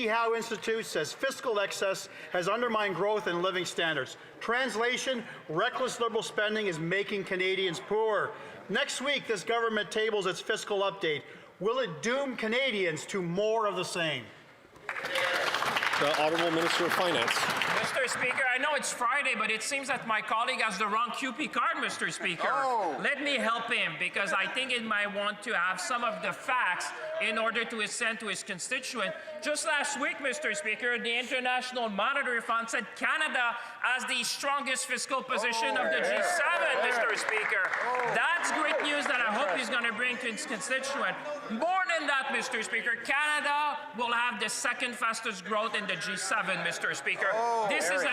C Howe Institute says fiscal excess has undermined growth and living standards. Translation, reckless Liberal spending is making Canadians poor. Next week, this government tables its fiscal update. Will it doom Canadians to more of the same? The Honourable Minister of Finance. Mr. Speaker, I know it's Friday, but it seems that my colleague has the wrong QP card, Mr. Speaker. Let me help him, because I think it might want to have some of the facts in order to send to his constituent. Just last week, Mr. Speaker, the International Monetary Fund said Canada has the strongest fiscal position of the G7, Mr. Speaker. That's great news that I hope he's going to bring to his constituent. More than that, Mr. Speaker, Canada will have the second fastest growth in the G7, Mr. Speaker. This is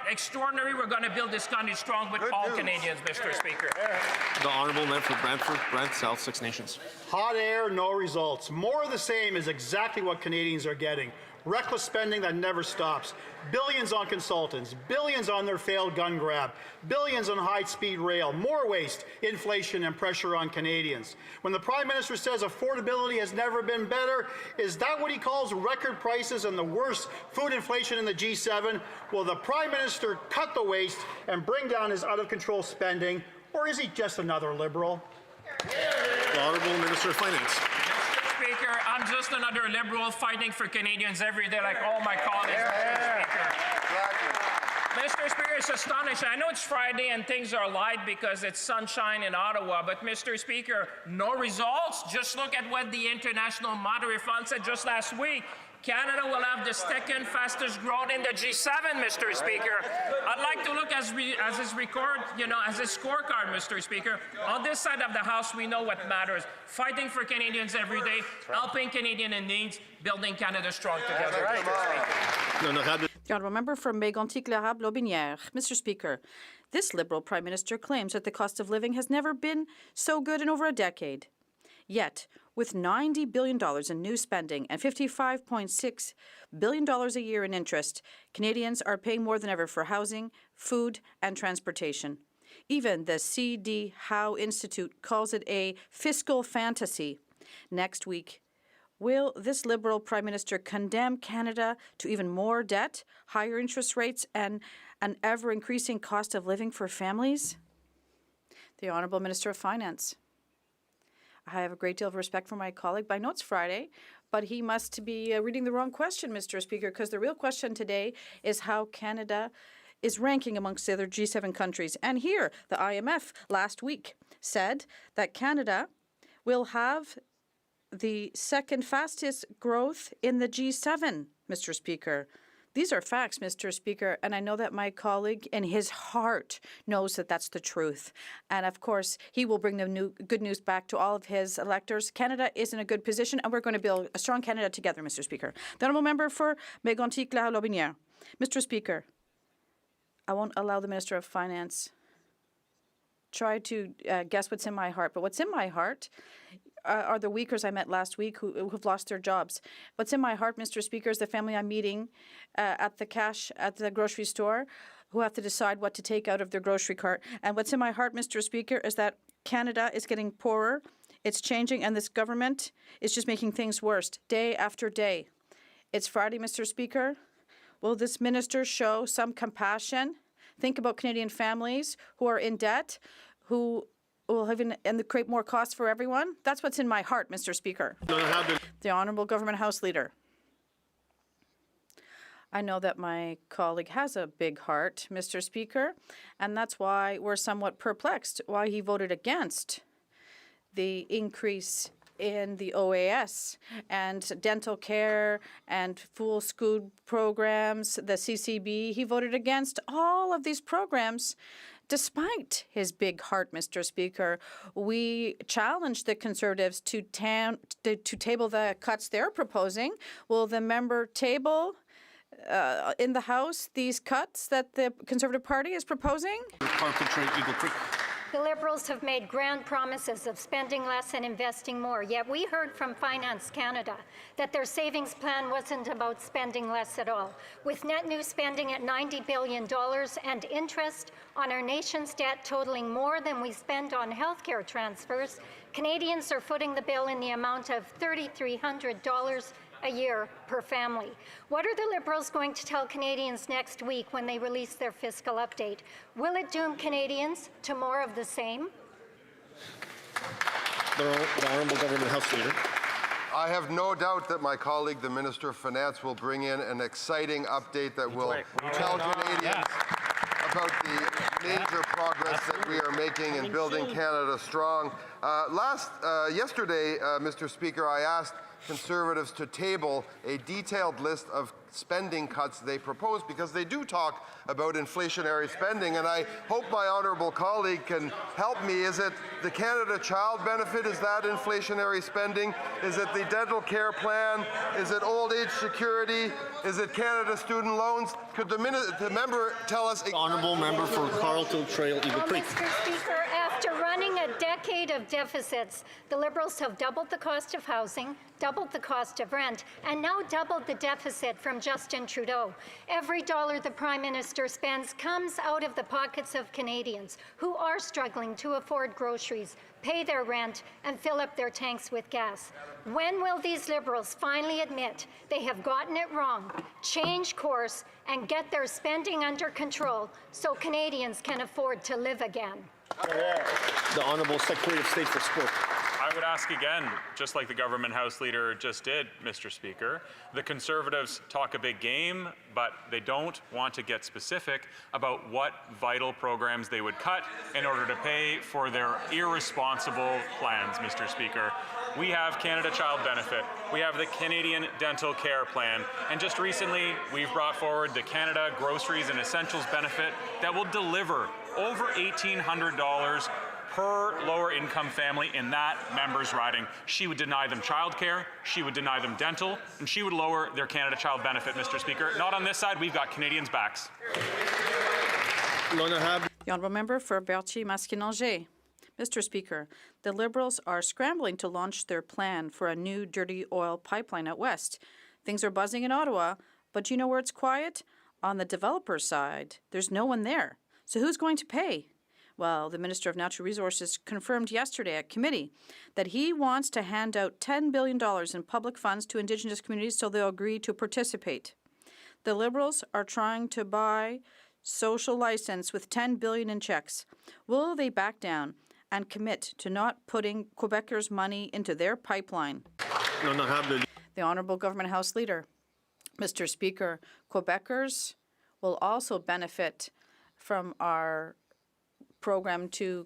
extraordinary. We're going to build this country strong with all Canadians, Mr. Speaker. The Honourable Member for Brantford, Brant, South Six Nations. Hot air, no results. More of the same is exactly what Canadians are getting. Reckless spending that never stops. Billions on consultants, billions on their failed gun grab, billions on high-speed rail, more waste, inflation, and pressure on Canadians. When the Prime Minister says affordability has never been better, is that what he calls record prices and the worst food inflation in the G7? Will the Prime Minister cut the waste and bring down his out-of-control spending, or is he just another Liberal? The Honourable Minister of Finance. Speaker, I'm just another Liberal fighting for Canadians every day like all my colleagues, Mr. Speaker. Mr. Speaker, it's astonishing. I know it's Friday and things are light because it's sunshine in Ottawa, but Mr. Speaker, no results. Just look at what the International Monetary Fund said just last week. Canada will have the second fastest growth in the G7, Mr. Speaker. I'd like to look as his record, as his scorecard, Mr. Speaker. On this side of the House, we know what matters. Fighting for Canadians every day, helping Canadians in need, building Canada strong together, Mr. Speaker. The Honourable Member for Mégantic-Larabre-Lobinière. Mr. Speaker, this Liberal Prime Minister claims that the cost of living has never been so good in over a decade. Yet, with $90 billion in new spending and $55.6 billion a year in interest, Canadians are paying more than ever for housing, food, and transportation. Even the C.D. Howe Institute calls it a fiscal fantasy. Next week, will this Liberal Prime Minister condemn Canada to even more debt, higher interest rates, and an ever-increasing cost of living for families? The Honourable Minister of Finance. I have a great deal of respect for my colleague, but I know it's Friday, but he must be reading the wrong question, Mr. Speaker, because the real question today is how Canada is ranking amongst the other G7 countries. And here, the IMF last week said that Canada will have the second fastest growth in the G7, Mr. Speaker. These are facts, Mr. Speaker, and I know that my colleague in his heart knows that that's the truth. And of course, he will bring the good news back to all of his electors. Canada is in a good position, and we're going to build a strong Canada together, Mr. Speaker. The Honourable Member for Mégantic-Larabre-Lobinière. Mr. Speaker, I won't allow the Minister of Finance try to guess what's in my heart, but what's in my heart are the Uyghurs I met last week who've lost their jobs. What's in my heart, Mr. Speaker, is the family I'm meeting at the grocery store who have to decide what to take out of their grocery cart. And what's in my heart, Mr. Speaker, is that Canada is getting poorer, it's changing, and this government is just making things worse day after day. It's Friday, Mr. Speaker. Will this minister show some compassion? Think about Canadian families who are in debt, who will have and create more costs for everyone. That's what's in my heart, Mr. Speaker. The Honourable Government House Leader. I know that my colleague has a big heart, Mr. Speaker, and that's why we're somewhat perplexed why he voted against the increase in the OAS and dental care and full school programs, the CCB. He voted against all of these programs. Despite his big heart, Mr. Speaker, we challenged the Conservatives to table the cuts they're proposing. Will the member table in the House these cuts that the Conservative Party is proposing? The Liberals have made grand promises of spending less and investing more, yet we heard from Finance Canada that their savings plan wasn't about spending less at all. With net new spending at $90 billion and interest on our nation's debt totaling more than we spend on healthcare transfers, Canadians are footing the bill in the amount of $3,300 a year per family. What are the Liberals going to tell Canadians next week when they release their fiscal update? Will it doom Canadians to more of the same? The Honourable Government House Leader. I have no doubt that my colleague, the Minister of Finance, will bring in an exciting update that will tell Canadians about the major progress that we are making in building Canada strong. Yesterday, Mr. Speaker, I asked Conservatives to table a detailed list of spending cuts they propose, because they do talk about inflationary spending, and I hope my honourable colleague can help me. Is it the Canada Child Benefit? Is that inflationary spending? Is it the dental care plan? Is it old age security? Is it Canada student loans? Could the member tell us? The Honourable Member for Carleton Trail, Eagle Creek. Mr. Speaker, after running a decade of deficits, the Liberals have doubled the cost of housing, doubled the cost of rent, and now doubled the deficit from Justin Trudeau. Every dollar the Prime Minister spends comes out of the pockets of Canadians who are struggling to afford groceries, pay their rent, and fill up their tanks with gas. When will these Liberals finally admit they have gotten it wrong, change course, and get their spending under control so Canadians can afford to live again? The Honourable Secretary of State for Sport. I would ask again, just like the Government House Leader just did, Mr. Speaker, the Conservatives talk a big game, but they don't want to get specific about what vital programs they would cut in order to pay for their irresponsible plans, Mr. Speaker. We have Canada Child Benefit, we have the Canadian Dental Care Plan, and just recently we've brought forward the Canada Groceries and Essentials Benefit that will deliver over $1,800 per lower income family in that member's riding. She would deny them childcare, she would deny them dental, and she would lower their Canada Child Benefit, Mr. Speaker. Not on this side, we've got Canadians' backs. The Honourable Member for Berthier-Masquinongé. Mr. Speaker, the Liberals are scrambling to launch their plan for a new dirty oil pipeline out west. Things are buzzing in Ottawa, but do you know where it's quiet? On the developer side, there's no one there. So who's going to pay? Well, the Minister of Natural Resources confirmed yesterday at committee that he wants to hand out $10 billion in public funds to Indigenous communities so they'll agree to participate. The Liberals are trying to buy social license with $10 billion in checks. Will they back down and commit to not putting Quebecers' money into their pipeline? The Honourable Government House Leader. Mr. Speaker, Quebecers will also benefit from our program to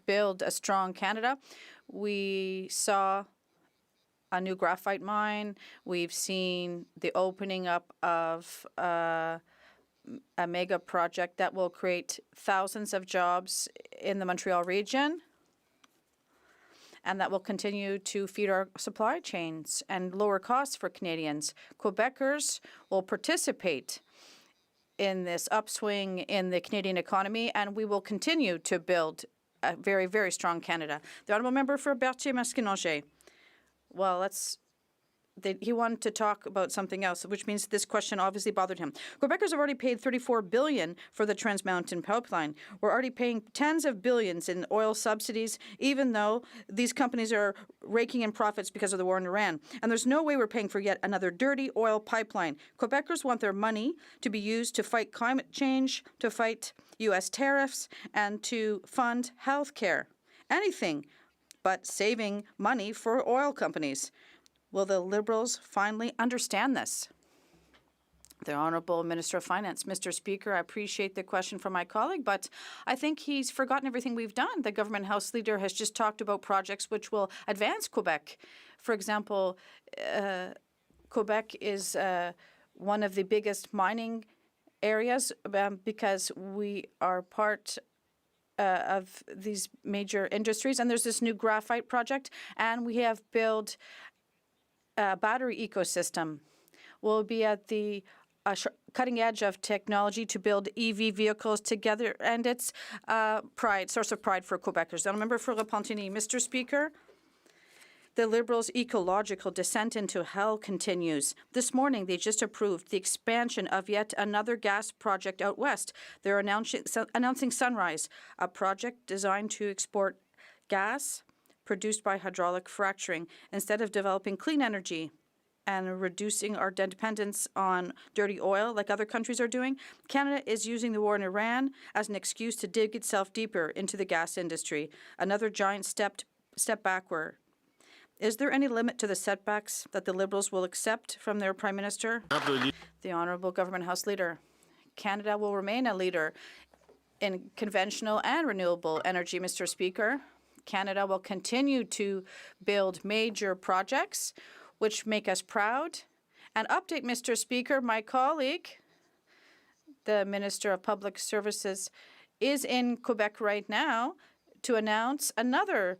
build a strong Canada. We saw a new graphite mine. We've seen the opening up of a mega project that will create thousands of jobs in the Montreal region, and that will continue to feed our supply chains and lower costs for Canadians. Quebecers will participate in this upswing in the Canadian economy, and we will continue to build a very, very strong Canada. The Honourable Member for Berthier-Masquinongé. Well, he wanted to talk about something else, which means this question obviously bothered him. Quebecers have already paid $34 billion for the Trans Mountain Pipeline. We're already paying tens of billions in oil subsidies, even though these companies are raking in profits because of the war in Iran. And there's no way we're paying for yet another dirty oil pipeline. Quebecers want their money to be used to fight climate change, to fight U.S. tariffs, and to fund health care. Anything but saving money for oil companies. Will the Liberals finally understand this? The Honourable Minister of Finance. Mr. Speaker, I appreciate the question from my colleague, but I think he's forgotten everything we've done. The Government House Leader has just talked about projects which will advance Quebec. For example, Quebec is one of the biggest mining areas because we are part of these major industries, and there's this new graphite project, and we have built a battery ecosystem. We'll be at the cutting edge of technology to build EV vehicles together, and it's source of pride for Quebecers. The member for Repentigny. Mr. Speaker, the Liberals' ecological descent into hell continues. This morning, they just approved the expansion of yet another gas project out west. They're announcing Sunrise, a project designed to export gas produced by hydraulic fracturing instead of developing clean energy. and reducing our dependence on dirty oil like other countries are doing, Canada is using the war in Iran as an excuse to dig itself deeper into the gas industry, another giant step backward. Is there any limit to the setbacks that the Liberals will accept from their Prime Minister? The Honourable Government House Leader. Canada will remain a leader in conventional and renewable energy, Mr. Speaker. Canada will continue to build major projects which make us proud. And update, Mr. Speaker, my colleague, the Minister of Public Services, is in Quebec right now to announce another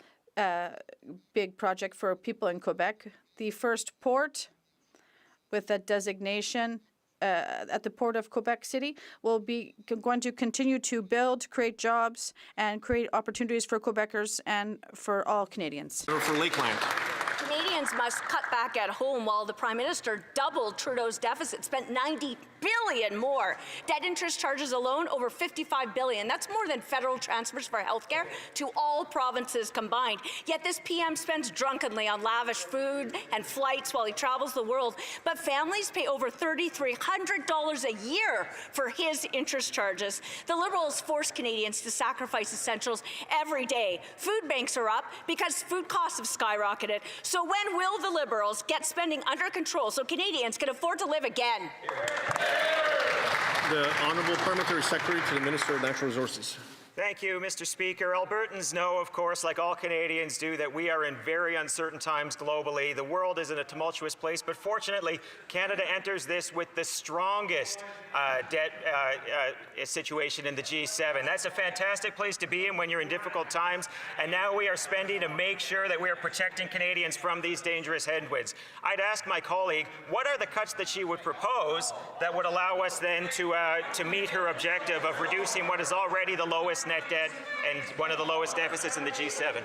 big project for people in Quebec, the first port with a designation at the Port of Quebec City will be going to continue to build, create jobs, and create opportunities for Quebecers and for all Canadians. For Lakeland. Canadians must cut back at home while the Prime Minister doubled Trudeau's deficit, spent $90 billion more. Debt interest charges alone, over $55 billion. That's more than federal transfers for healthcare to all provinces combined. Yet this PM spends drunkenly on lavish food and flights while he travels the world. But families pay over $3,300 a year for his interest charges. The Liberals force Canadians to sacrifice essentials every day. Food banks are up because food costs have skyrocketed. So when will the Liberals get spending under control so Canadians can afford to live again? The Honourable Parliamentary Secretary to the Minister of Natural Resources. Thank you, Mr. Speaker. Albertans know, of course, like all Canadians do, that we are in very uncertain times globally. The world is in a tumultuous place, but fortunately, Canada enters this with the strongest debt situation in the G7. That's a fantastic place to be in when you're in difficult times, and now we are spending to make sure that we are protecting Canadians from these dangerous headwinds. I'd ask my colleague, what are the cuts that she would propose that would allow us then to meet her objective of reducing what is already the lowest net debt and one of the lowest deficits in the G7.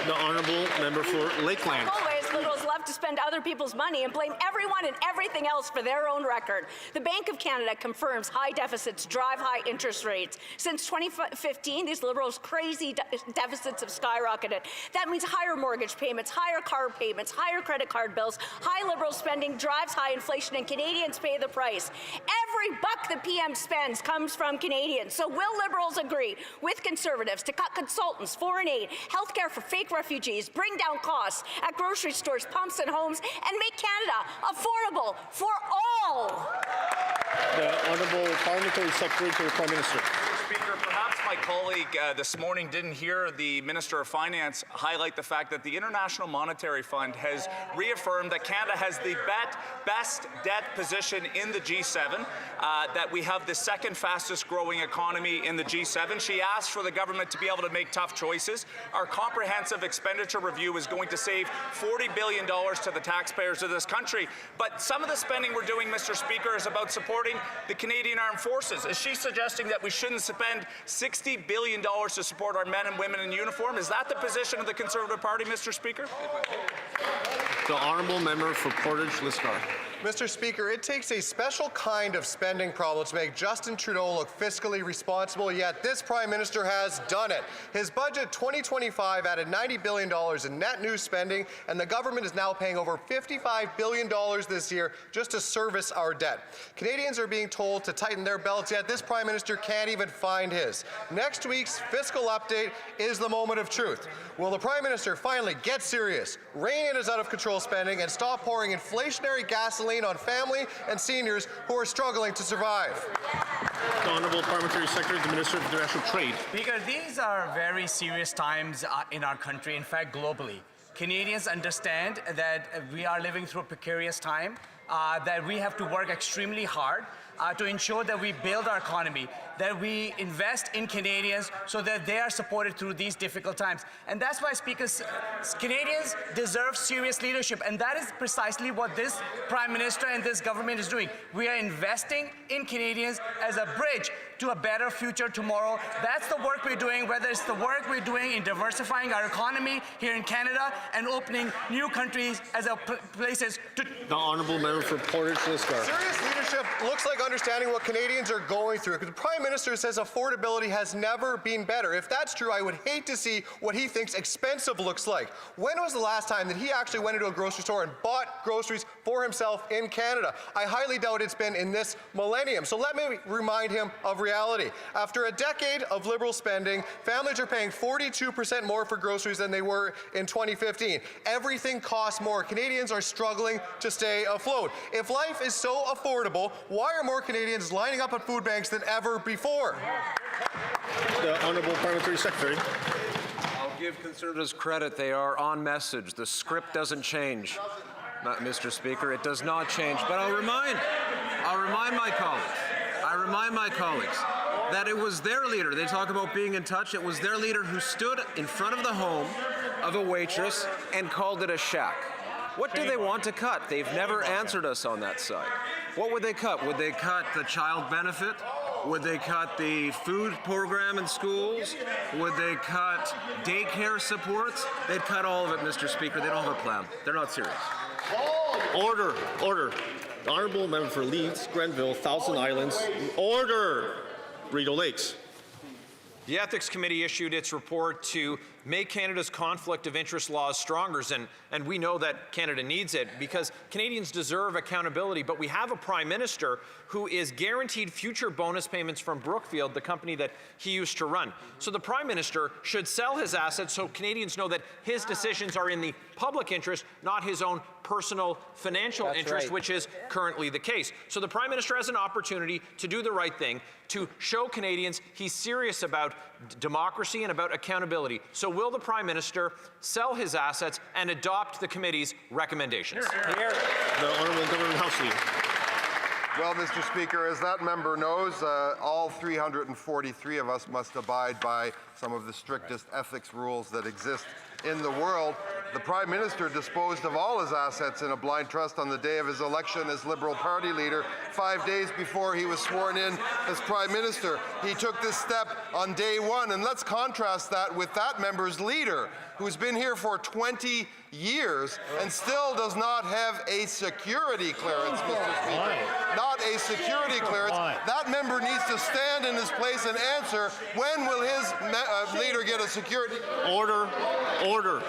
The Honourable Member for Lakeland. Always, Liberals love to spend other people's money and blame everyone and everything else for their own record. The Bank of Canada confirms high deficits drive high interest rates. Since 2015, these Liberals' crazy deficits have skyrocketed. That means higher mortgage payments, higher car payments, higher credit card bills. High Liberal spending drives high inflation, and Canadians pay the price. Every buck the PM spends comes from Canadians. So will Liberals agree with Conservatives to cut consultants, foreign aid, healthcare for fake refugees, bring down costs at grocery stores, pumps, and homes, and make Canada affordable for all? The Honourable Parliamentary Secretary to the Prime Minister. Speaker, perhaps my colleague this morning didn't hear the Minister of Finance highlight the fact that the International Monetary Fund has reaffirmed that Canada has the best debt position in the G7, that we have the second fastest growing economy in the G7. She asked for the government to be able to make tough choices. Our comprehensive expenditure review is going to save $40 billion to the taxpayers of this country. But some of the spending we're doing, Mr. Speaker, is about supporting the Canadian Armed Forces. Is she suggesting that we shouldn't spend $60 billion to support our men and women in uniform? Is that the position of the Conservative Party, Mr. Speaker? The Honourable Member for Portage-Lisgar. Mr. Speaker, it takes a special kind of spending problem to make Justin Trudeau look fiscally responsible, yet this Prime Minister has done it. His budget 2025 added $90 billion in net new spending, and the government is now paying over $55 billion this year just to service our debt. Canadians are being told to tighten their belts, yet this Prime Minister can't even find his. Next week's fiscal update is the moment of truth. Will the Prime Minister finally get serious, rein in his out-of-control spending, and stop pouring inflationary gasoline on family and seniors who are struggling to survive? The Honourable Parliamentary Secretary to the Minister of International Trade. Because these are very serious times in our country, in fact globally. Canadians understand that we are living through a precarious time, that we have to work extremely hard to ensure that we build our economy, that we invest in Canadians so that they are supported through these difficult times. And that's why, Speaker, Canadians deserve serious leadership, and that is precisely what this Prime Minister and this government is doing. We are investing in Canadians as a bridge to a better future tomorrow. That's the work we're doing, whether it's the work we're doing in diversifying our economy here in Canada and opening new countries as places to... The Honourable Member for Portage-Lisgar. Serious leadership leadership looks like understanding what Canadians are going through. The Prime Minister says affordability has never been better. If that's true, I would hate to see what he thinks expensive looks like. When was the last time that he actually went into a grocery store and bought groceries for himself in Canada? I highly doubt it's been in this millennium. So let me remind him of reality. After a decade of Liberal spending, families are paying 42% more for groceries than they were in 2015. Everything costs more. Canadians are struggling to stay afloat. If life is so affordable, why are more Canadians lining up at food banks than ever before? The Honourable Parliamentary Secretary. I'll give Conservatives credit. They are on message. The script doesn't change, Mr. Speaker. It does not change. But I'll remind my colleagues that it was their leader. They talk about being in touch. It was their leader who stood in front of the home of a waitress and called it a shack. What do they want to cut? They've never answered us on that side. What would they cut? Would they cut the child benefit? Would they cut the food program in schools? Would they cut daycare supports? They'd cut all of it, Mr. Speaker. They don't have a plan. They're not serious. Order. Order. The Honourable Member for Leeds, Grenville, Thousand Islands. Order. Rideau Lakes. The Ethics Committee issued its report to make Canada's conflict of interest laws stronger, and we know that Canada needs it because Canadians deserve accountability, but we have a Prime Minister who is guaranteed future bonus payments from Brookfield, the company that he used to run. So the Prime Minister should sell his assets so Canadians know that his decisions are in the public interest, not his own personal financial interest, which is currently the case. So the Prime Minister has an opportunity to do the right thing, to show Canadians he's serious about democracy and about accountability. So will the Prime Minister sell his assets and adopt the committee's recommendations? The Honourable Government House Leader. Well, Mr. Speaker, as that member knows, all 343 of us must abide by some of the strictest ethics rules that exist in the world. The Prime Minister disposed of all his assets in a blind trust on the day of his election as Liberal Party leader, 5 days before he was sworn in as Prime Minister. He took this step on day one, and let's contrast that with that member's leader, who's been here for 20 years and still does not have a security clearance, Mr. Speaker. Not a security clearance. That member needs to stand in his place and answer, when will his leader get a security? Order. Order.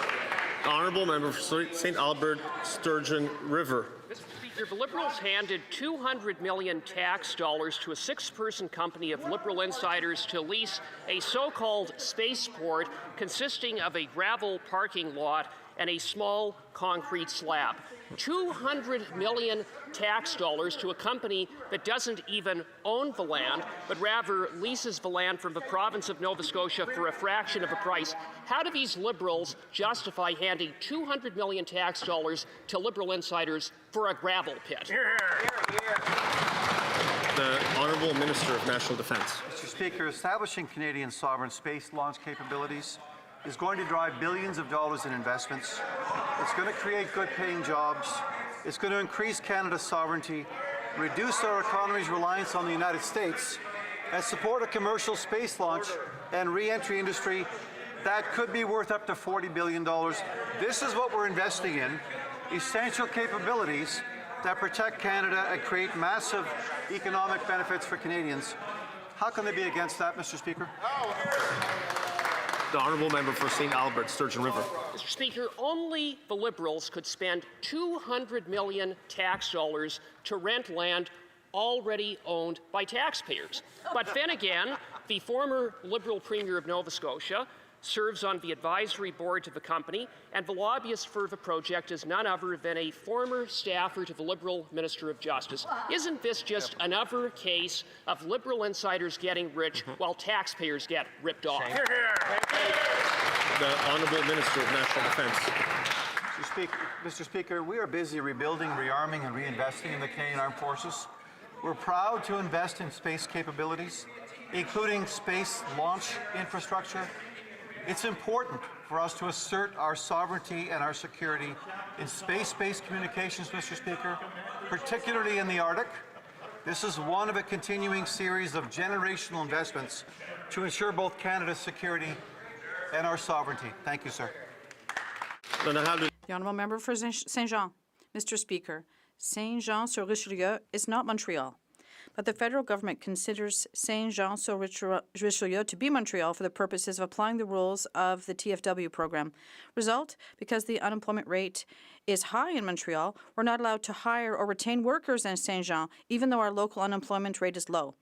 The Honourable Member for St. Albert, Sturgeon River. Mr. Speaker, the Liberals handed $200 million tax dollars to a six-person company of Liberal insiders to lease a so-called spaceport consisting of a gravel parking lot and a small concrete slab. $200 million tax dollars to a company that doesn't even own the land, but rather leases the land from the province of Nova Scotia for a fraction of the price. How do these Liberals justify handing $200 million tax dollars to Liberal insiders for a gravel pit? The Honourable Minister of National Defence. Mr. Speaker, establishing Canadian sovereign space launch capabilities is going to drive billions of dollars in investments. It's going to create good-paying jobs. It's going to increase Canada's sovereignty, reduce our economy's reliance on the United States, and support a commercial space launch and re-entry industry that could be worth up to $40 billion. This is what we're investing in, essential capabilities that protect Canada and create massive economic benefits for Canadians. How can they be against that, Mr. Speaker? The Honourable Member for St. Albert, Sturgeon River. Mr. Speaker, only the Liberals could spend $200 million tax dollars to rent land already owned by taxpayers. But then again, the former Liberal Premier of Nova Scotia serves on the advisory board to the company, and the lobbyist for the project is none other than a former staffer to the Liberal Minister of Justice. Isn't this just another case of Liberal insiders getting rich while taxpayers get ripped off? The Honourable Minister of National Defence. Mr. Speaker, we are busy rebuilding, rearming, and reinvesting in the Canadian Armed Forces. We're proud to invest in space capabilities, including space launch infrastructure. It's important for us to assert our sovereignty and our security in space-based communications, Mr. Speaker, particularly in the Arctic. This is one of a continuing series of generational investments to ensure both Canada's security and our sovereignty. Thank you, sir. The Honourable Member for Saint Jean. Mr. Speaker, Saint-Jean-sur-Richelieu is not Montreal, but the federal government considers Saint-Jean-sur-Richelieu to be Montreal for the purposes of applying the rules of the TFW program. Result, because the unemployment rate is high in Montreal, we're not allowed to hire or retain workers in Saint-Jean, even though our local unemployment rate is low.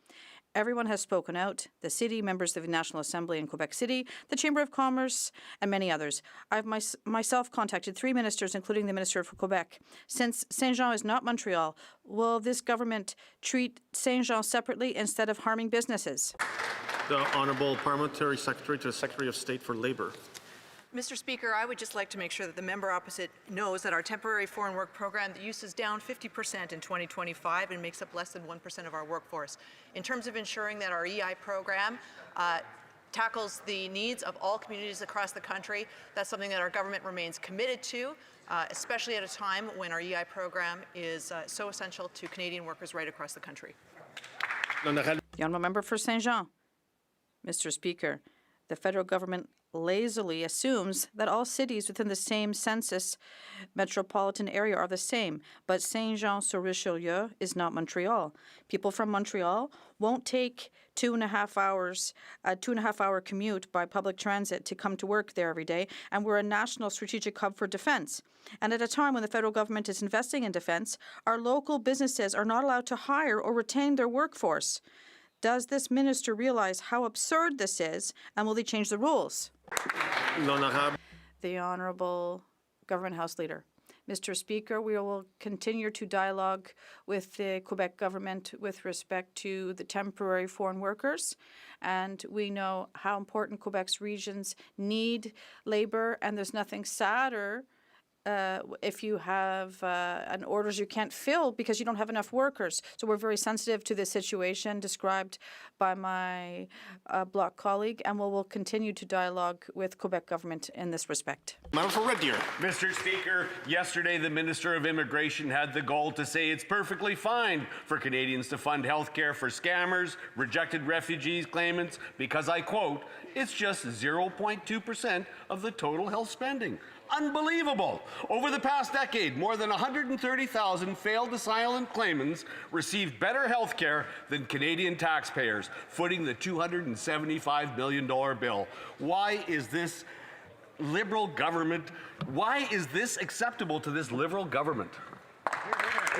Everyone has spoken out, the city, members of the National Assembly in Quebec City, the Chamber of Commerce, and many others. I've myself contacted 3 ministers, including the Minister for Quebec. Since Saint-Jean is not Montreal, will this government treat Saint-Jean separately instead of harming businesses? The Honourable Parliamentary Secretary to the Secretary of State for Labour. Mr. Speaker, I would just like to make sure that the member opposite knows that our temporary foreign work program, the use is down 50% in 2025 and makes up less than 1% of our workforce. In terms of ensuring that our EI program tackles the needs of all communities across the country, that's something that our government remains committed to, especially at a time when our EI program is so essential to Canadian workers right across the country. The honourable member for Saint-Jean. Mr. Speaker, the federal government lazily assumes that all cities within the same census metropolitan area are the same, but Saint-Jean-sur-Richelieu is not Montreal. People from Montreal won't take 2.5 hours, a 2.5-hour commute by public transit to come to work there every day, and we're a national strategic hub for defense. And at a time when the federal government is investing in defense, our local businesses are not allowed to hire or retain their workforce. Does this minister realize how absurd this is, and will they change the rules? The Honourable Government House Leader. Mr. Speaker, we will continue to dialogue with the Quebec government with respect to the temporary foreign workers, and we know how important Quebec's regions need labour, and there's nothing sadder if you have an orders you can't fill because you don't have enough workers. So we're very sensitive to the situation described by my Bloc colleague, and we will continue to dialogue with Quebec government in this respect. Member for Red Deer. Mr. Speaker, yesterday the Minister of Immigration had the gall to say it's perfectly fine for Canadians to fund health care for scammers, rejected refugees claimants, because, I quote, it's just 0.2% of the total health spending. Unbelievable! Over the past decade, more than 130,000 failed asylum claimants received better health care than Canadian taxpayers, footing the $275 million bill. Why is this acceptable to this Liberal government?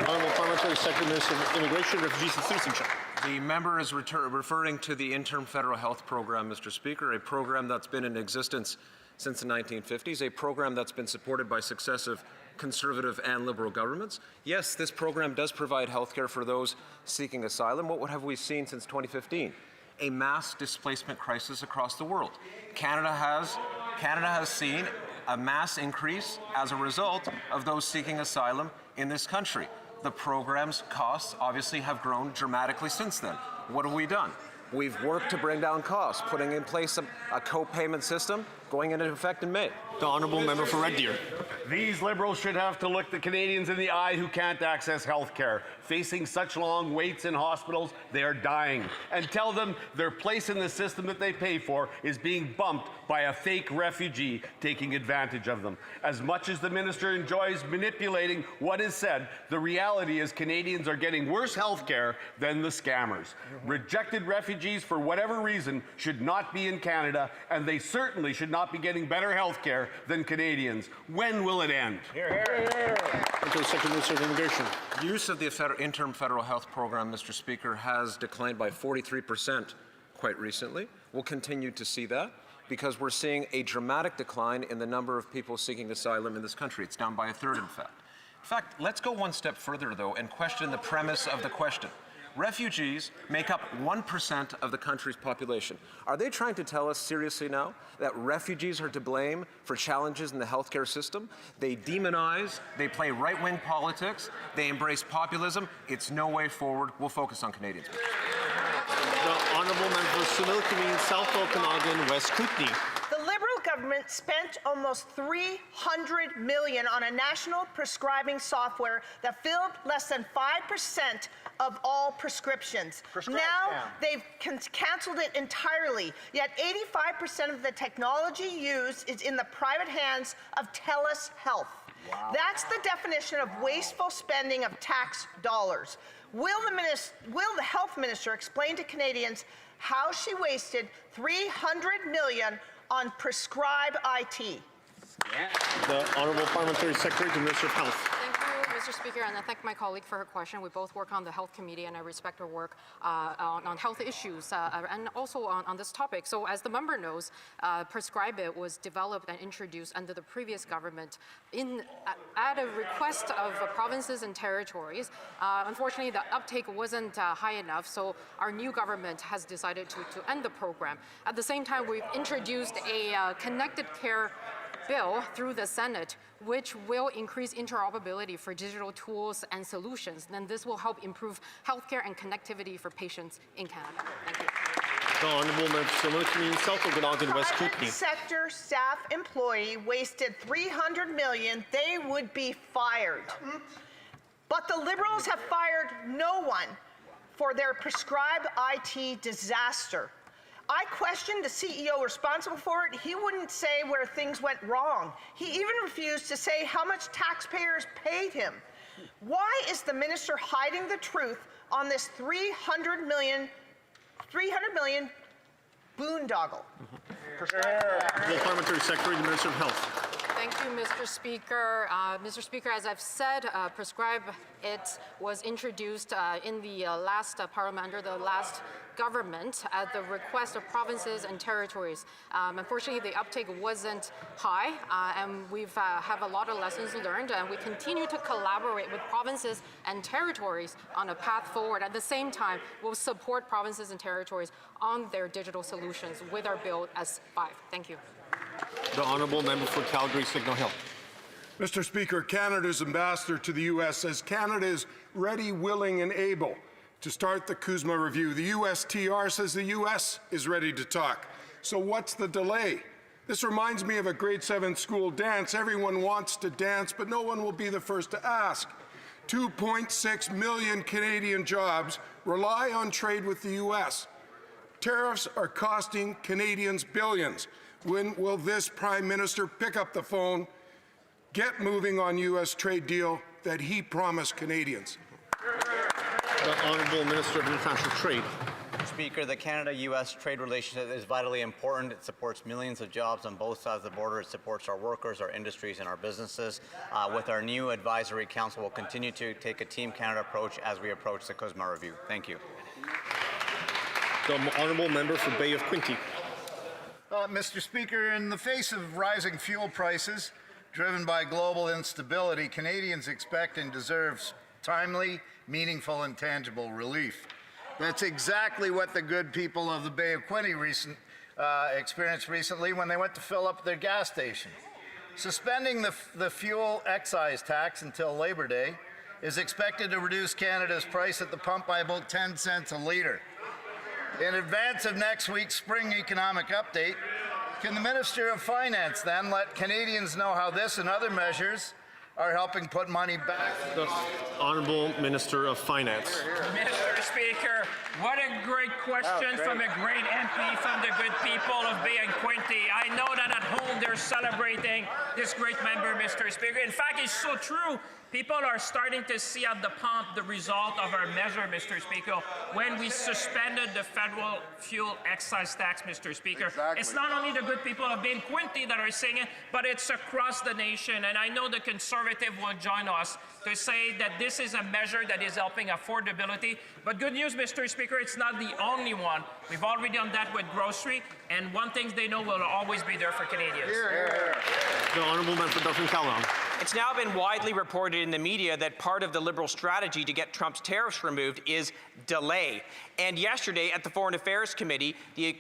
Honourable Parliamentary Secretary, Minister of Immigration, Refugees and Citizenship. The member is referring to the interim federal health program, Mr. Speaker, a program that's been in existence since the 1950s, a program that's been supported by successive Conservative and Liberal governments. Yes, this program does provide health care for those seeking asylum. What have we seen since 2015? A mass displacement crisis across the world. Canada has seen a mass increase as a result of those seeking asylum in this country. The program's costs obviously have grown dramatically since then. What have we done? We've worked to bring down costs, putting in place a co-payment system going into effect in May. The Honourable Member for Red Deer. These Liberals should have to look the Canadians in the eye who can't access health care. Facing such long waits in hospitals, they are dying. And tell them their place in the system that they pay for is being bumped by a fake refugee taking advantage of them. As much as the minister enjoys manipulating what is said, the reality is Canadians are getting worse health care than the scammers. Rejected refugees, for whatever reason, should not be in Canada, and they certainly should not be getting better health care than Canadians. When will it end? Secretary of Immigration. Use of the interim federal health program, Mr. Speaker, has declined by 43% quite recently. We'll continue to see that because we're seeing a dramatic decline in the number of people seeking asylum in this country. It's down by a third, in fact. In fact, let's go one step further, though, and question the premise of the question. Refugees make up 1% of the country's population. Are they trying to tell us seriously now that refugees are to blame for challenges in the healthcare system? They demonize, they play right-wing politics, they embrace populism. It's no way forward. We'll focus on Canadians. The Honourable Member for Similkameen, South Okanagan, West Kootenay. The Liberal government spent almost $300 million on a national prescribing software that filled less than 5% of all prescriptions. Now they've canceled it entirely, yet 85% of the technology used is in the private hands of TELUS Health. That's the definition of wasteful spending of tax dollars. Will the health minister explain to Canadians how she wasted $300 million on prescribed IT? The Honourable Parliamentary Secretary to the Minister of Health. Thank you, Mr. Speaker, and I thank my colleague for her question. We both work on the Health Committee, and I respect her work on health issues and also on this topic. So, as the member knows, Prescribe It was developed and introduced under the previous government at a request of provinces and territories. Unfortunately, the uptake wasn't high enough, so our new government has decided to end the program. At the same time, we've introduced a connected care bill through the Senate, which will increase interoperability for digital tools and solutions. Then this will help improve healthcare and connectivity for patients in Canada. Thank you. The Honourable Member for Community South Okanagan West Kootenay. Private sector staff employee wasted $300 million, they would be fired. But the Liberals have fired no one for their prescribed IT disaster. I questioned the CEO responsible for it. He wouldn't say where things went wrong. He even refused to say how much taxpayers paid him. Why is the minister hiding the truth on this $300 million boondoggle? The Parliamentary Secretary to the Minister of Health. Thank you, Mr. Speaker. Mr. Speaker, as I've said, Prescribe It was introduced in the last Parliament under the last government at the request of provinces and territories. Unfortunately, the uptake wasn't high, and we've have a lot of lessons learned, and we continue to collaborate with provinces and territories on a path forward. At the same time, we'll support provinces and territories on their digital solutions with our Bill S5. Thank you. The Honourable Member for Calgary Signal Hill. Mr. Speaker, Canada's ambassador to the U.S. says Canada is ready, willing, and able to start the CUSMA review. The USTR says the U.S. is ready to talk. So what's the delay? This reminds me of a grade 7 school dance. Everyone wants to dance, but no one will be the first to ask. 2.6 million Canadian jobs rely on trade with the U.S. Tariffs are costing Canadians billions. When will this Prime Minister pick up the phone, get moving on U.S. trade deal that he promised Canadians? The Honourable Minister of International Trade. Speaker, the Canada-U.S. trade relationship is vitally important. It supports millions of jobs on both sides of the border. It supports our workers, our industries, and our businesses. With our new advisory council, we'll continue to take a Team Canada approach as we approach the CUSMA review. Thank you. The Honourable Member for Bay of Quinte. Mr. Speaker, in the face of rising fuel prices driven by global instability, Canadians expect and deserve timely, meaningful, and tangible relief. That's exactly what the good people of the Bay of Quinte experienced recently when they went to fill up their gas station. Suspending the fuel excise tax until Labor Day is expected to reduce Canada's price at the pump by about 10 cents a litre. In advance of next week's spring economic update, can the Minister of Finance then let Canadians know how this and other measures are helping put money back? The Honourable Minister of Finance. Mr. Speaker, what a great question from a great MP from the good people of Bay and Quinte. I know that at home they're celebrating this great member, Mr. Speaker. In fact, it's so true. People are starting to see at the pump the result of our measure, Mr. Speaker, when we suspended the federal fuel excise tax, Mr. Speaker. Exactly. It's not only the good people of Bay and Quinte that are saying it, but it's across the nation. And I know the Conservative will join us to say that this is a measure that is helping affordability. But good news, Mr. Speaker, it's not the only one. We've already done that with grocery, and one thing they know will always be there for Canadians. The Honourable Member for Dauphin-Calonne. It's now been widely reported in the media that part of the Liberal strategy to get Trump's tariffs removed is delay. And yesterday at the Foreign Affairs Committee, the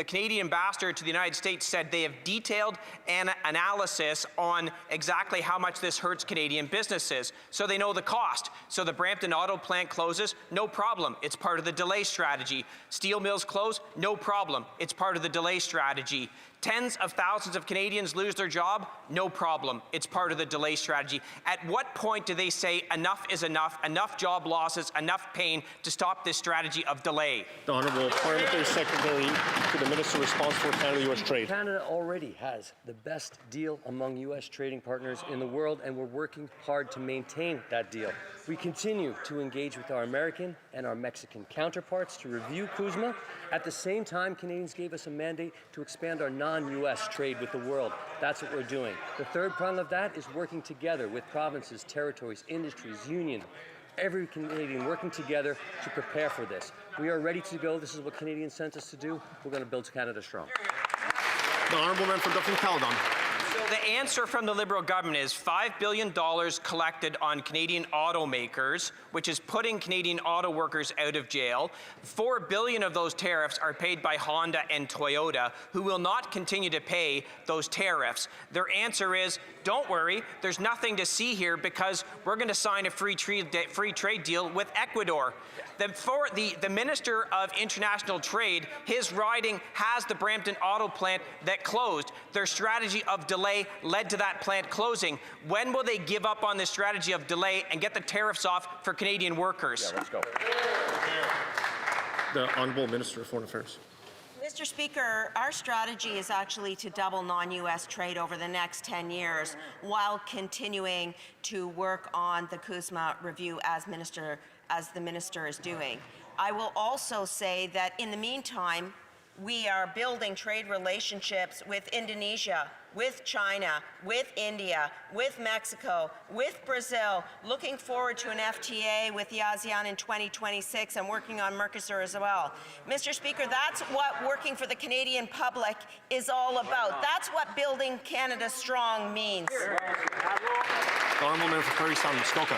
Canadian ambassador to the United States said they have detailed an analysis on exactly how much this hurts Canadian businesses. So they know the cost. So the Brampton auto plant closes, no problem. It's part of the delay strategy. Steel mills close, no problem. It's part of the delay strategy. Tens of thousands of Canadians lose their job? No problem. It's part of the delay strategy. At what point do they say enough is enough job losses, enough pain to stop this strategy of delay? The Honourable Parliamentary Secretary to the Minister responsible for Canada-US trade. Canada already has the best deal among U.S. trading partners in the world, and we're working hard to maintain that deal. We continue to engage with our American and our Mexican counterparts to review CUSMA. At the same time, Canadians gave us a mandate to expand our non-U.S. trade with the world. That's what we're doing. The third prong of that is working together with provinces, territories, industries, unions, every Canadian working together to prepare for this. We are ready to go. This is what Canadians sent us to do. We're going to build Canada strong. The Honourable Member for Dublin-Caledon. So the answer from the Liberal government is $5 billion collected on Canadian automakers, which is putting Canadian auto workers out of jail. $4 billion of those tariffs are paid by Honda and Toyota, who will not continue to pay those tariffs. Their answer is, don't worry, there's nothing to see here because we're going to sign a free trade deal with Ecuador. The Minister of International Trade, his riding has the Brampton auto plant that closed. Their strategy of delay led to that plant closing. When will they give up on this strategy of delay and get the tariffs off for Canadian workers? Yeah, let's go. The Honourable Minister of Foreign Affairs. Mr. Speaker, our strategy is actually to double non-U.S. trade over the next 10 years while continuing to work on the CUSMA review as the Minister is doing. I will also say that in the meantime, we are building trade relationships with Indonesia, with China, with India, with Mexico, with Brazil, looking forward to an FTA with the ASEAN in 2026 and working on Mercosur as well. Mr. Speaker, that's what working for the Canadian public is all about. That's what building Canada strong means. The Honourable Member for Parry Sound, Muskoka.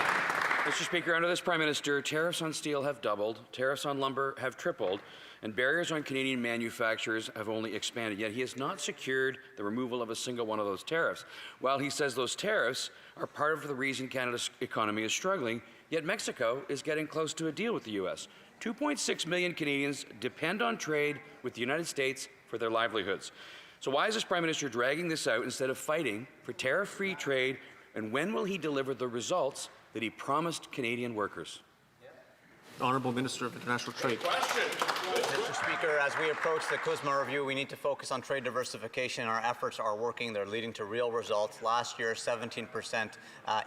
Mr. Speaker, under this Prime Minister, tariffs on steel have doubled, tariffs on lumber have tripled, and barriers on Canadian manufacturers have only expanded. Yet he has not secured the removal of a single one of those tariffs. While he says those tariffs are part of the reason Canada's economy is struggling, yet Mexico is getting close to a deal with the U.S. 2.6 million Canadians depend on trade with the United States for their livelihoods. So why is this Prime Minister dragging this out instead of fighting for tariff-free trade, and when will he deliver the results that he promised Canadian workers? The Honourable Minister of International Trade. Mr. Speaker, as we approach the CUSMA review, we need to focus on trade diversification. Our efforts are working. They're leading to real results. Last year, 17%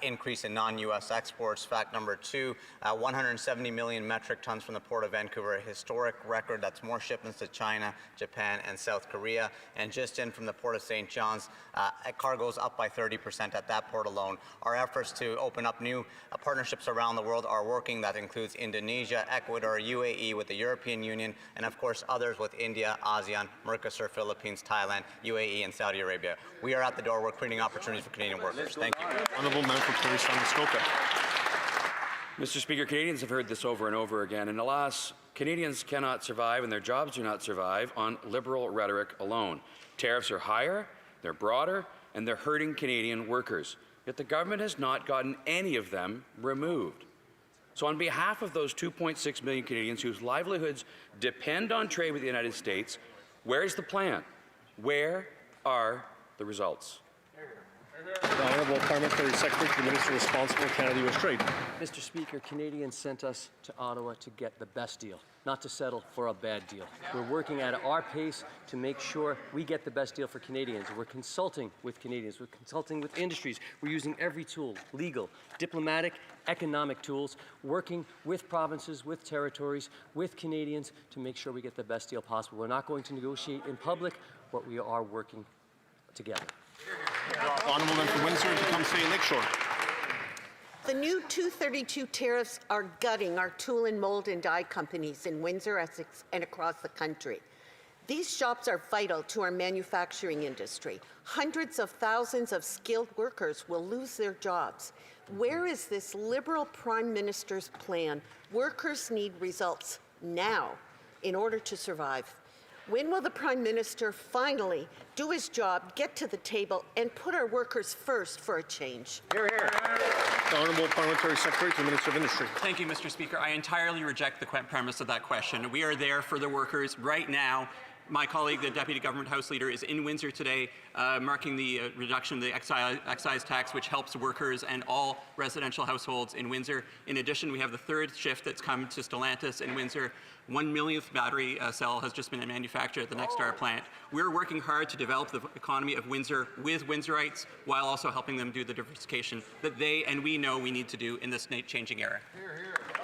increase in non-U.S. exports. Fact number two, 170 million metric tons from the Port of Vancouver, a historic record. That's more shipments to China, Japan, and South Korea. And just in from the Port of St. John's, cargoes up by 30% at that port alone. Our efforts to open up new partnerships around the world are working. That includes Indonesia, Ecuador, UAE, with the European Union, and of course others with India, ASEAN, Mercosur, Philippines, Thailand, UAE, and Saudi Arabia. We are at the door. We're creating opportunities for Canadian workers. Thank you. Honourable Member for Parry Sound, Muskoka. Mr. Speaker, Canadians have heard this over and over again, and alas, Canadians cannot survive and their jobs do not survive on Liberal rhetoric alone. Tariffs are higher, they're broader, and they're hurting Canadian workers. Yet the government has not gotten any of them removed. So on behalf of those 2.6 million Canadians whose livelihoods depend on trade with the United States, where's the plan? Where are the results? The Honourable Parliamentary Secretary to the Minister responsible for Canada-US trade. Mr. Speaker, Canadians sent us to Ottawa to get the best deal, not to settle for a bad deal. We're working at our pace to make sure we get the best deal for Canadians. We're consulting with Canadians. We're consulting with industries. We're using every tool, legal, diplomatic, economic tools, working with provinces, with territories, with Canadians to make sure we get the best deal possible. We're not going to negotiate in public, but we are working together. Honourable Member for Windsor and Tecumseh Lakeshore. The new 232 tariffs are gutting our tool and mold and die companies in Windsor, Essex, and across the country. These shops are vital to our manufacturing industry. Hundreds of thousands of skilled workers will lose their jobs. Where is this Liberal Prime Minister's plan? Workers need results now in order to survive. When will the Prime Minister finally do his job, get to the table, and put our workers first for a change? Hear, hear. The Honourable Parliamentary Secretary to the Minister of Industry. Thank you, Mr. Speaker. I entirely reject the premise of that question. We are there for the workers right now My colleague, the Deputy Government House Leader, is in Windsor today, marking the reduction of the excise tax, which helps workers and all residential households in Windsor. In addition, we have the third shift that's come to Stellantis in Windsor. 1 millionth battery cell has just been manufactured at the Nexstar plant. We're working hard to develop the economy of Windsor with Windsorites while also helping them do the diversification that they and we know we need to do in this changing era.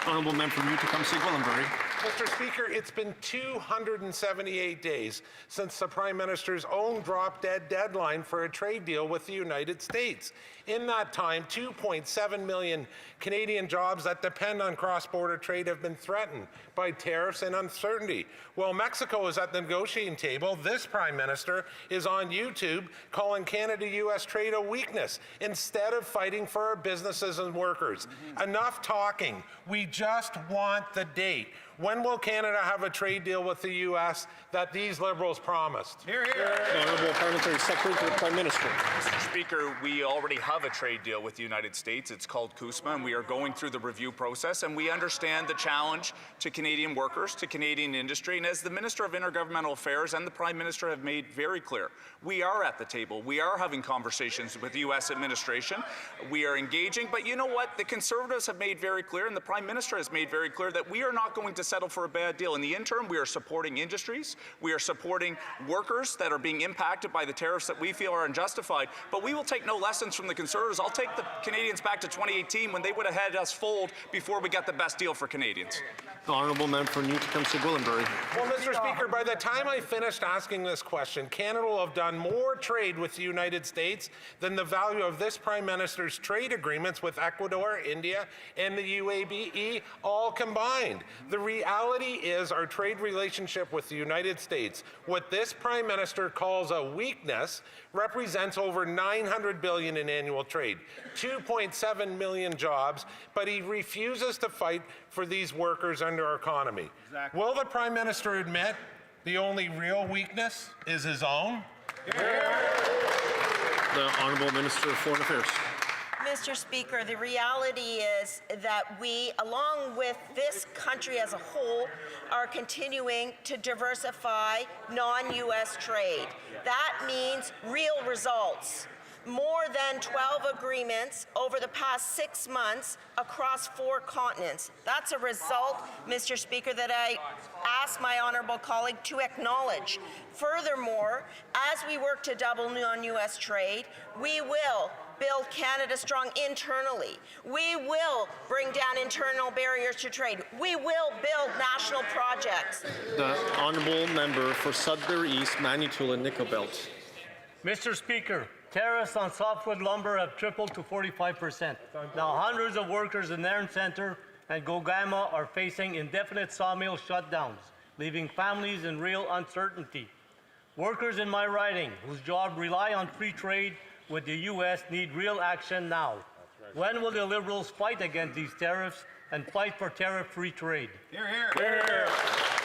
Honourable Member for Newcombe-Gwillimbury. Mr. Speaker, it's been 278 days since the Prime Minister's own drop-dead deadline for a trade deal with the United States. In that time, 2.7 million Canadian jobs that depend on cross-border trade have been threatened by tariffs and uncertainty. While Mexico is at the negotiating table, this Prime Minister is on YouTube calling Canada-US trade a weakness instead of fighting for our businesses and workers. Enough talking. We just want the date. When will Canada have a trade deal with the U.S. that these Liberals promised? Hear, hear. The Honourable Parliamentary Secretary to the Prime Minister. Mr. Speaker, we already have a trade deal with the United States. It's called CUSMA, and we are going through the review process, and we understand the challenge to Canadian workers, to Canadian industry, and as the Minister of Intergovernmental Affairs and the Prime Minister have made very clear, we are at the table. We are having conversations with the U.S. administration. We are engaging, but you know what? The Conservatives have made very clear, and the Prime Minister has made very clear that we are not going to settle for a bad deal. In the interim, we are supporting industries. We are supporting workers that are being impacted by the tariffs that we feel are unjustified. But we will take no lessons from the Conservatives. I'll take the Canadians back to 2018 when they would have had us fold before we got the best deal for Canadians. The Honourable Member for Newcombe-Gwillimbury. Well, Mr. Speaker, by the time I finished asking this question, Canada will have done more trade with the United States than the value of this Prime Minister's trade agreements with Ecuador, India, and the UAE all combined. The reality is our trade relationship with the United States, what this Prime Minister calls a weakness, represents over $900 billion in annual trade, 2.7 million jobs, but he refuses to fight for these workers and our economy. Exactly. Will the Prime Minister admit the only real weakness is his own? The Honourable Minister of Foreign Affairs. Mr. Speaker, the reality is that we, along with this country as a whole, are continuing to diversify non-U.S. trade. That means real results. More than 12 agreements over the past 6 months across 4 continents. That's a result, Mr. Speaker, that I ask my honourable colleague to acknowledge. Furthermore, as we work to double non-U.S. trade, we will build Canada strong internally. We will bring down internal barriers to trade. We will build national projects. The Honourable Member for Sudbury East, Manitoulin, Nickel Belt. Mr. Speaker, tariffs on softwood lumber have tripled to 45%. Now hundreds of workers in Nairn Centre and Gogama are facing indefinite sawmill shutdowns, leaving families in real uncertainty. Workers in my riding, whose jobs rely on free trade with the U.S., need real action now. When will the Liberals fight against these tariffs and fight for tariff-free trade? Hear, hear. Hear, hear.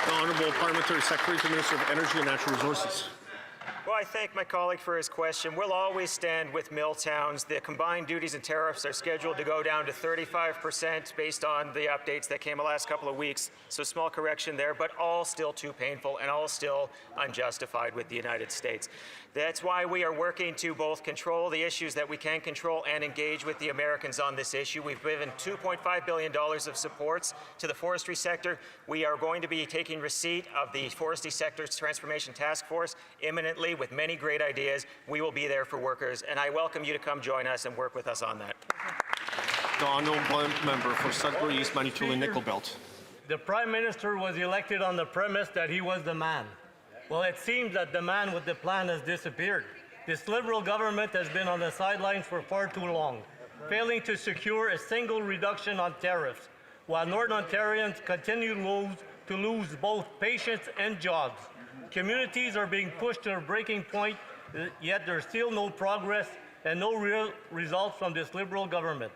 The Honourable Parliamentary Secretary to the Minister of Energy and Natural Resources. Well, I thank my colleague for his question. We'll always stand with mill towns. The combined duties and tariffs are scheduled to go down to 35% based on the updates that came the last couple of weeks. So small correction there, but all still too painful and all still unjustified with the United States. That's why we are working to both control the issues that we can control and engage with the Americans on this issue. We've given $2.5 billion of supports to the forestry sector. We are going to be taking receipt of the Forestry Sector's Transformation Task Force imminently with many great ideas. We will be there for workers, and I welcome you to come join us and work with us on that. The Honourable Member for Sudbury East, Manitoulin, Nickel Belt. The Prime Minister was elected on the premise that he was the man. Well, it seems that the man with the plan has disappeared. This Liberal government has been on the sidelines for far too long, failing to secure a single reduction on tariffs, while Northern Ontarians continue to lose both patients and jobs. Communities are being pushed to a breaking point, yet there's still no progress and no real results from this Liberal government.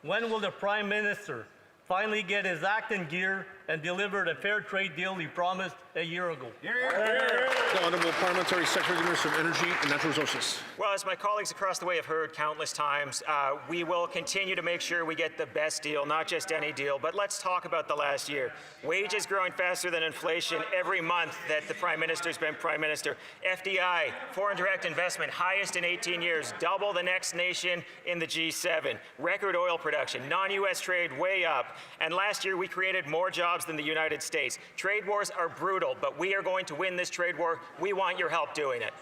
When will the Prime Minister finally get his act in gear and delivered a fair trade deal he promised a year ago. The Honourable Parliamentary Secretary to the Minister of Energy and Natural Resources. Well, as my colleagues across the way have heard countless times, we will continue to make sure we get the best deal, not just any deal. But let's talk about the last year. Wages growing faster than inflation every month that the Prime Minister's been Prime Minister. FDI, foreign direct investment, highest in 18 years, double the next nation in the G7. Record oil production, non-U.S. trade way up. And last year we created more jobs than the United States. Trade wars are brutal, but we are going to win this trade war. We want your help doing it.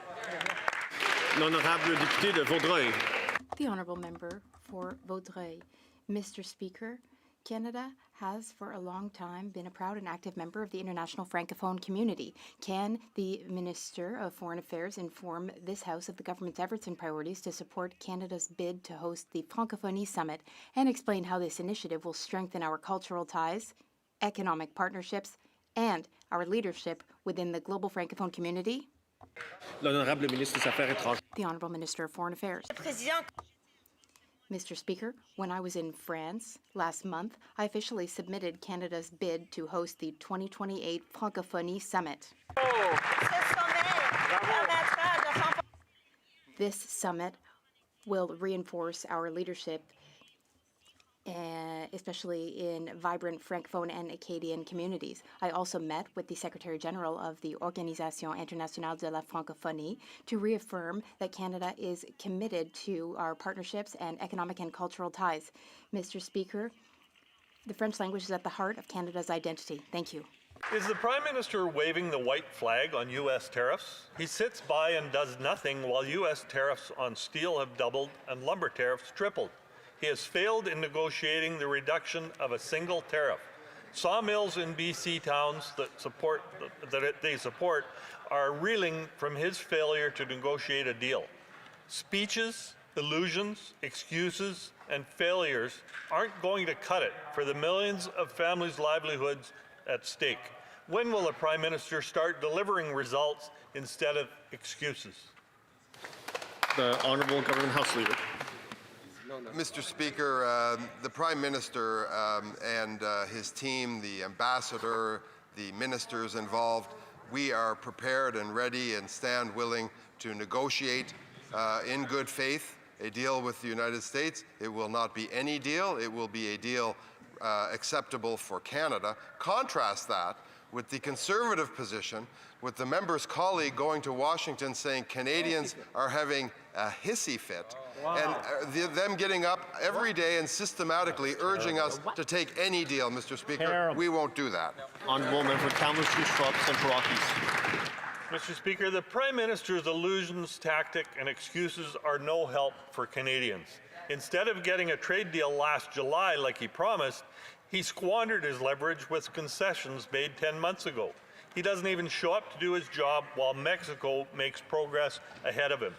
L'honorable député de Vaudreuil. The Honourable Member for Vaudreuil. Mr. Speaker, Canada has for a long time been a proud and active member of the international Francophone community. Can the Minister of Foreign Affairs inform this House of the government's efforts and priorities to support Canada's bid to host the Francophonie Summit and explain how this initiative will strengthen our cultural ties, economic partnerships, and our leadership within the global Francophone community? L'honorable ministre des Affaires étrangères. The Honourable Minister of Foreign Affairs. Mr. Speaker, when I was in France last month, I officially submitted Canada's bid to host the 2028 Francophonie Summit. This summit will reinforce our leadership, especially in vibrant Francophone and Acadian communities. I also met with the Secretary General of the Organisation Internationale de la Francophonie to reaffirm that Canada is committed to our partnerships and economic and cultural ties. Mr. Speaker, the French language is at the heart of Canada's identity. Thank you. Is the Prime Minister waving the white flag on U.S. tariffs? He sits by and does nothing while U.S. tariffs on steel have doubled and lumber tariffs tripled. He has failed in negotiating the reduction of a single tariff. Sawmills in BC towns that they support are reeling from his failure to negotiate a deal. Speeches, illusions, excuses, and failures aren't going to cut it for the millions of families' livelihoods at stake. When will the Prime Minister start delivering results instead of excuses? The Honourable Government House Leader. Mr. Speaker, the Prime Minister and his team, the ambassador, the ministers involved, we are prepared and ready and stand willing to negotiate in good faith a deal with the United States. It will not be any deal. It will be a deal acceptable for Canada. Contrast that with the Conservative position, with the member's colleague going to Washington saying Canadians are having a hissy fit, and them getting up every day and systematically urging us to take any deal, Mr. Speaker. We won't do that. Honourable Member for Kamloops, Shrubs, Central Rockies. Mr. Speaker, the Prime Minister's illusions, tactic, and excuses are no help for Canadians. Instead of getting a trade deal last July like he promised, he squandered his leverage with concessions made 10 months ago. He doesn't even show up to do his job while Mexico makes progress ahead of him.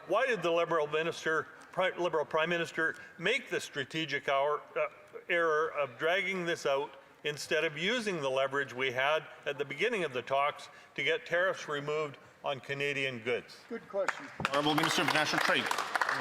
Why did the Liberal Prime Minister make the strategic error of dragging this out instead of using the leverage we had at the beginning of the talks to get tariffs removed on Canadian goods? Good question. Honourable Minister of National Trade.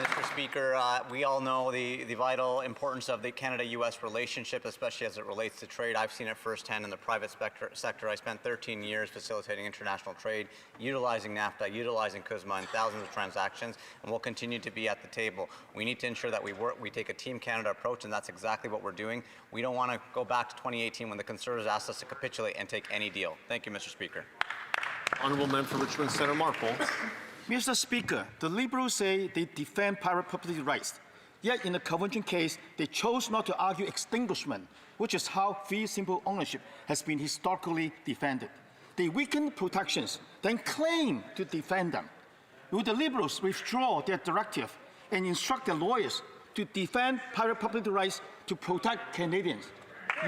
Mr. Speaker, we all know the vital importance of the Canada-U.S. relationship, especially as it relates to trade. I've seen it firsthand in the private sector. I spent 13 years facilitating international trade, utilizing NAFTA, utilizing CUSMA, and thousands of transactions, and we'll continue to be at the table. We need to ensure that we take a Team Canada approach, and that's exactly what we're doing. We don't want to go back to 2018 when the Conservatives asked us to capitulate and take any deal. Thank you, Mr. Speaker. Honourable Member for Richmond Centre Marpole. Mr. Speaker, the Liberals say they defend private property rights. Yet in the Convention case, they chose not to argue extinguishment, which is how fee simple ownership has been historically defended. They weaken protections, then claim to defend them. Will the Liberals withdraw their directive and instruct their lawyers to defend private property rights to protect Canadians?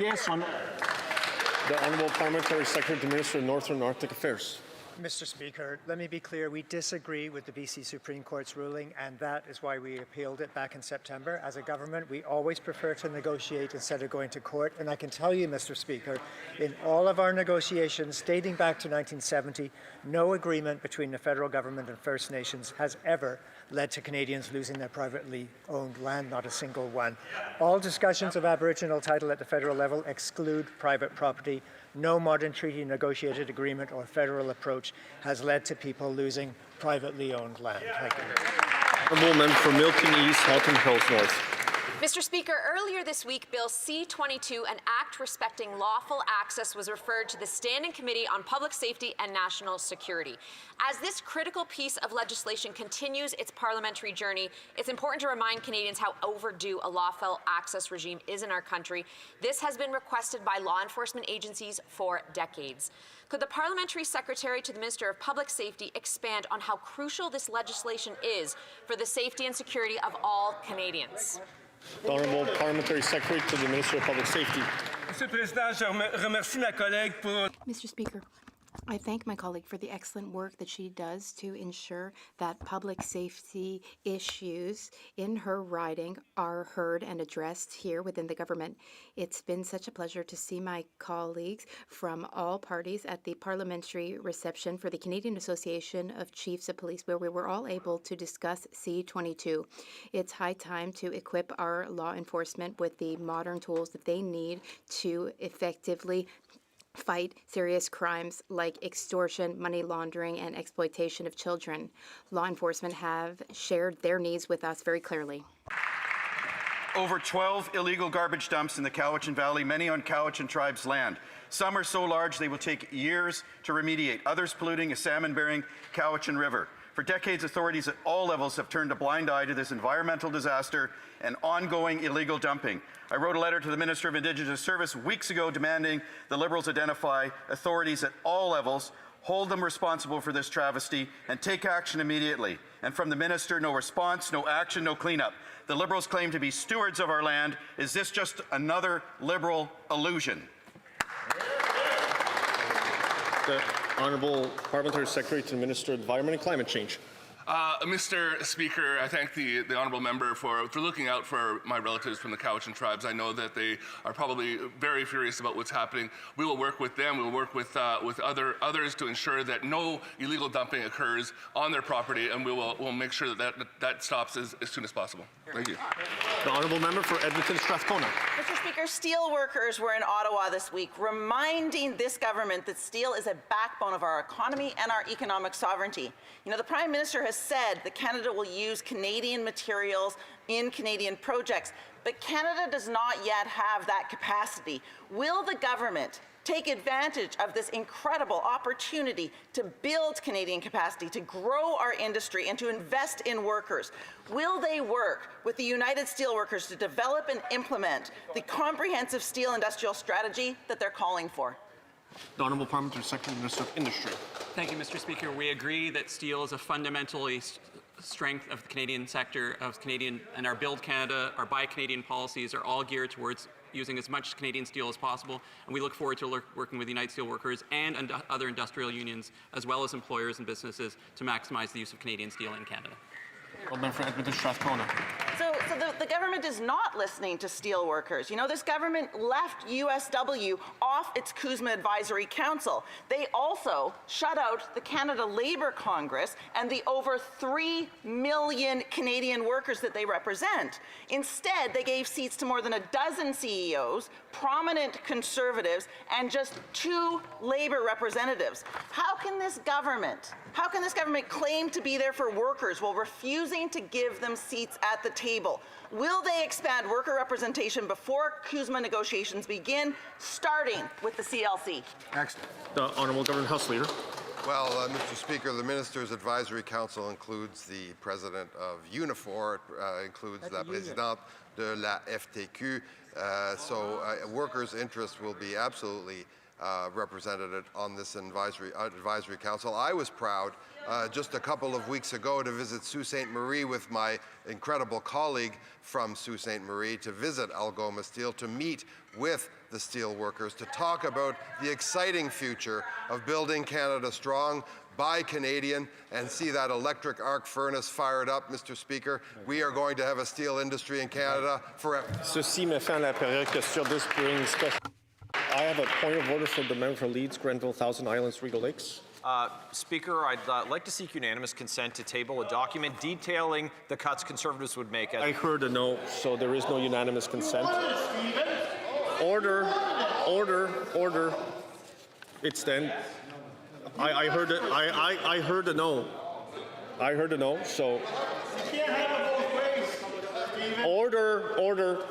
Yes or no? The Honourable Parliamentary Secretary to the Minister of Northern and Arctic Affairs. Mr. Speaker, let me be clear. We disagree with the BC Supreme Court's ruling, and that is why we appealed it back in September. As a government, we always prefer to negotiate instead of going to court. And I can tell you, Mr. Speaker, in all of our negotiations dating back to 1970, no agreement between the federal government and First Nations has ever led to Canadians losing their privately owned land, not a single one. All discussions of Aboriginal title at the federal level exclude private property. No modern treaty, negotiated agreement, or federal approach has led to people losing privately owned land. Thank you. Honourable member for Milton East, Halton Hills North. Mr. Speaker, earlier this week, Bill C-22, an act respecting lawful access, was referred to the Standing Committee on Public Safety and National Security. As this critical piece of legislation continues its parliamentary journey, it's important to remind Canadians how overdue a lawful access regime is in our country. This has been requested by law enforcement agencies for decades. Could the Parliamentary Secretary to the Minister of Public Safety expand on how crucial this legislation is for the safety and security of all Canadians? The Honourable Parliamentary Secretary to the Minister of Public Safety. Mr. Speaker, I thank my colleague for the excellent work that she does to ensure that public safety issues in her riding are heard and addressed here within the government. It's been such a pleasure to see my colleagues from all parties at the parliamentary reception for the Canadian Association of Chiefs of Police, where we were all able to discuss C-22. It's high time to equip our law enforcement with the modern tools that they need to effectively fight serious crimes like extortion, money laundering, and exploitation of children. Law enforcement have shared their needs with us very clearly. Over 12 illegal garbage dumps in the Cowichan Valley, many on Cowichan Tribe's land. Some are so large they will take years to remediate, others polluting a salmon-bearing Cowichan River. For decades, authorities at all levels have turned a blind eye to this environmental disaster and ongoing illegal dumping. I wrote a letter to the Minister of Indigenous Service weeks ago demanding the Liberals identify authorities at all levels, hold them responsible for this travesty, and take action immediately. And from the Minister, no response, no action, no cleanup. The Liberals claim to be stewards of our land. Is this just another Liberal illusion? The Honourable Parliamentary Secretary to the Minister of Environment and Climate Change. Mr. Speaker, I thank the honourable member for looking out for my relatives from the Cowichan tribes. I know that they are probably very furious about what's happening. We will work with them. We will work with others to ensure that no illegal dumping occurs on their property, and we'll make sure that stops as soon as possible. Thank you. The honourable member for Edmonton Strathcona. Mr. Speaker, steel workers were in Ottawa this week, reminding this government that steel is a backbone of our economy and our economic sovereignty. You know, the Prime Minister has said that Canada will use Canadian materials in Canadian projects, but Canada does not yet have that capacity. Will the government take advantage of this incredible opportunity to build Canadian capacity, to grow our industry, and to invest in workers? Will they work with the United Steelworkers to develop and implement the comprehensive steel industrial strategy that they're calling for? The Honourable Parliamentary Secretary to the Minister of Industry. Thank you, Mr. Speaker. We agree that steel is a fundamentally strength of the Canadian sector, and our Build Canada, our Buy Canadian policies are all geared towards using as much Canadian steel as possible, and we look forward to working with United Steelworkers and other industrial unions, as well as employers and businesses, to maximize the use of Canadian steel in Canada. For Edmonton Strathcona. So the government is not listening to steel workers. You know, this government left USW off its CUSMA Advisory Council. They also shut out the Canada Labour Congress and the over 3 million Canadian workers that they represent. Instead, they gave seats to more than a dozen CEOs, prominent Conservatives, and just 2 Labour representatives. How can this government claim to be there for workers while refusing to give them seats at the table? Will they expand worker representation before CUSMA negotiations begin, starting with the CLC? Next. The Honourable Government House Leader. Well, Mr. Speaker, the Minister's Advisory Council includes the President of Unifor, includes la Présidente de la FTQ, so workers' interests will be absolutely represented it on this advisory council. I was proud just a couple of weeks ago to visit Sault Ste. Marie with my incredible colleague from Sault Ste. Marie, to visit Algoma Steel, to meet with the steel workers, to talk about the exciting future of building Canada strong, by Canadian, and see that electric arc furnace fired up, Mr. Speaker. We are going to have a steel industry in Canada forever. Ceci met fin à la période question this brings special. I have a point of order for the member for Leeds, Grenville, Thousand Islands, Regal Lakes. Speaker, I'd like to seek unanimous consent to table a document detailing the cuts Conservatives would make. I heard a no, so there is no unanimous consent. Order, order, order. It's then. I heard it. I heard a no. I heard a no. So. Order, order.